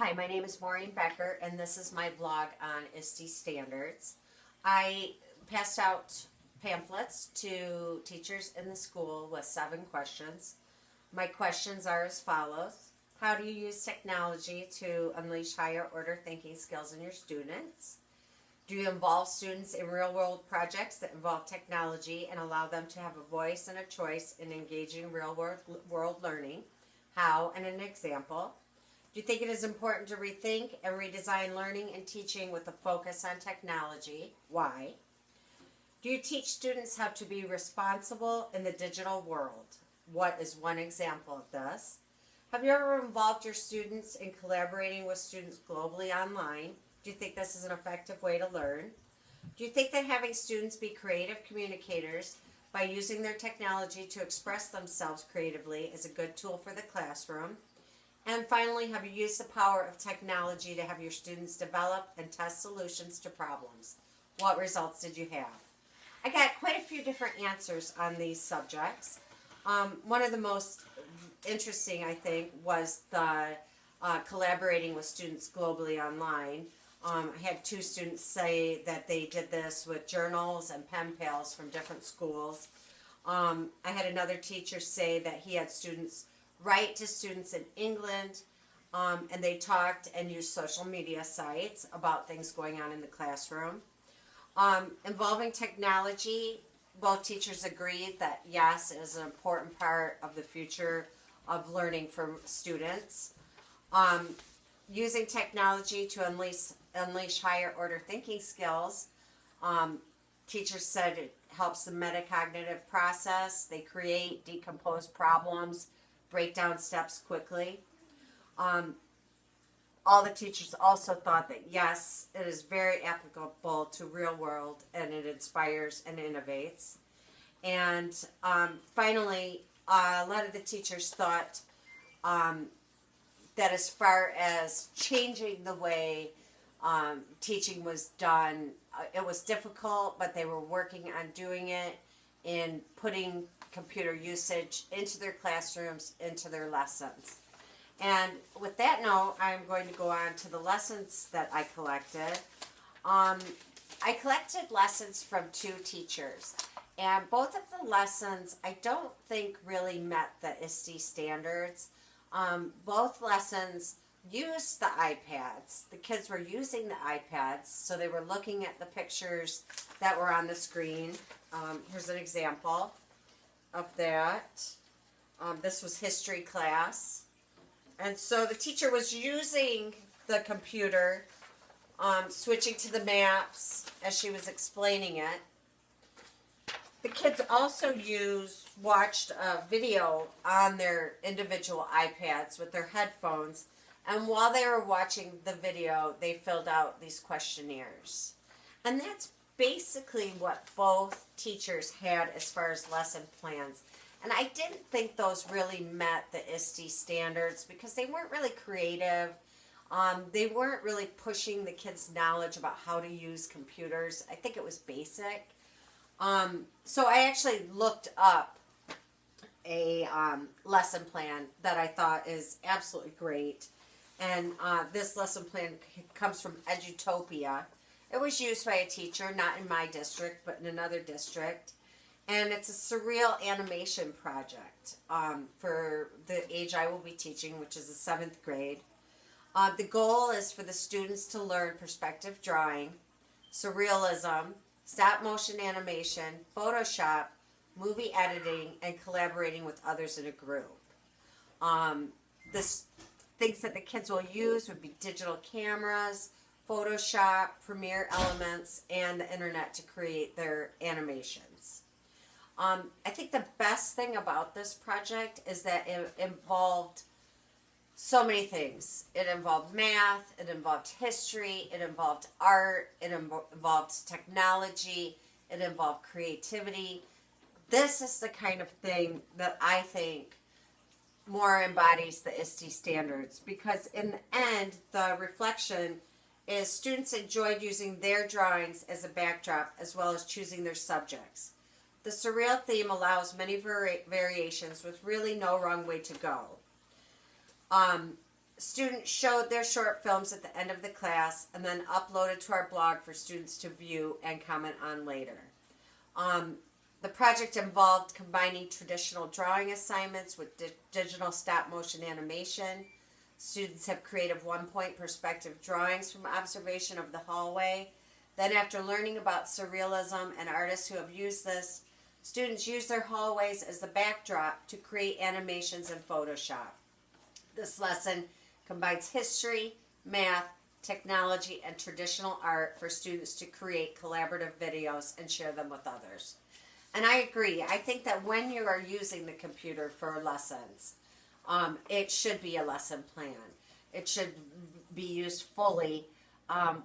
Hi, my name is Maureen Becker, and this is my vlog on ISTE standards. I passed out pamphlets to teachers in the school with 7 questions. My questions are as follows. How do you use technology to unleash higher order thinking skills in your students? Do you involve students in real world projects that involve technology and allow them to have a voice and a choice in engaging real world learning? How and an example. Do you think it is important to rethink and redesign learning and teaching with a focus on technology? Why? Do you teach students how to be responsible in the digital world? What is one example of this? Have you ever involved your students in collaborating with students globally online? Do you think this is an effective way to learn? Do you think that having students be creative communicators by using their technology to express themselves creatively is a good tool for the classroom? And finally, have you used the power of technology to have your students develop and test solutions to problems? What results did you have? I got quite a few different answers on these subjects. One of the most interesting, I think, was the collaborating with students globally online. I had 2 students say that they did this with journals and pen pals from different schools. I had another teacher say that he had students write to students in England, and they talked and used social media sites about things going on in the classroom. Involving technology, both teachers agreed that yes, it is an important part of the future of learning for students. Using technology to unleash higher order thinking skills, teachers said it helps the metacognitive process. They create, decompose problems, break down steps quickly. All the teachers also thought that yes, it is very applicable to real world and it inspires and innovates. And finally, a lot of the teachers thought that as far as changing the way teaching was done, it was difficult, but they were working on doing it in putting computer usage into their classrooms, into their lessons. And with that note, I'm going to go on to the lessons that I collected. I collected lessons from 2 teachers, and both of the lessons I don't think really met the ISTE standards. Both lessons used the iPads. The kids were using the iPads, so they were looking at the pictures that were on the screen. Here's an example of that. This was history class. And so the teacher was using the computer, switching to the maps as she was explaining it. The kids also watched a video on their individual iPads with their headphones, and while they were watching the video, they filled out these questionnaires. And that's basically what both teachers had as far as lesson plans. And I didn't think those really met the ISTE standards because they weren't really creative. They weren't really pushing the kids' knowledge about how to use computers. I think it was basic. So I actually looked up a lesson plan that I thought is absolutely great. And this lesson plan comes from Edutopia. It was used by a teacher, not in my district, but in another district. And it's a surreal animation project for the age I will be teaching, which is the 7th grade. The goal is for the students to learn perspective drawing, surrealism, stop motion animation, Photoshop, movie editing, and collaborating with others in a group. Things that the kids will use would be digital cameras, Photoshop, Premiere Elements, and the internet to create their animations. I think the best thing about this project is that it involved so many things. It involved math, it involved history, it involved art, it involved technology, it involved creativity. This is the kind of thing that I think more embodies the ISTE standards, because in the end, the reflection is students enjoyed using their drawings as a backdrop as well as choosing their subjects. The surreal theme allows many variations with really no wrong way to go. Students showed their short films at the end of the class and then uploaded to our blog for students to view and comment on later. The project involved combining traditional drawing assignments with digital stop motion animation. Students have created 1-point perspective drawings from observation of the hallway. Then, after learning about surrealism and artists who have used this, students use their hallways as the backdrop to create animations in Photoshop. This lesson combines history, math, technology, and traditional art for students to create collaborative videos and share them with others. And I agree. I think that when you are using the computer for lessons, it should be a lesson plan. It should be used fully.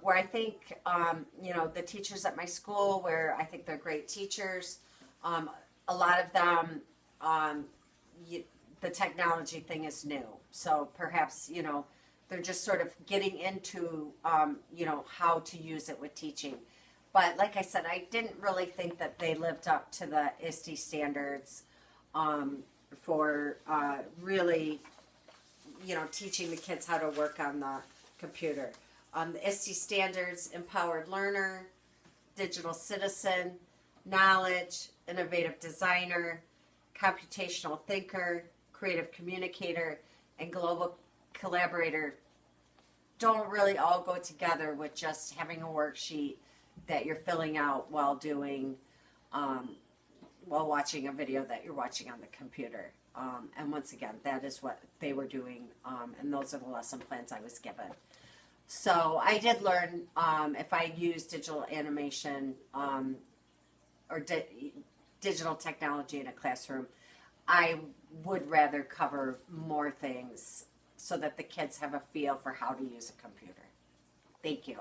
Where I think, the teachers at my school, where I think they're great teachers, a lot of them, the technology thing is new. So perhaps, they're just sort of getting into, how to use it with teaching. But like I said, I didn't really think that they lived up to the ISTE standards for really, teaching the kids how to work on the computer. The ISTE standards: empowered learner, digital citizen, knowledge, innovative designer, computational thinker, creative communicator, and global collaborator don't really all go together with just having a worksheet that you're filling out while doing, while watching a video that you're watching on the computer. And once again, that is what they were doing, and those are the lesson plans I was given. So I did learn, if I use digital animation or digital technology in a classroom, I would rather cover more things so that the kids have a feel for how to use a computer. Thank you.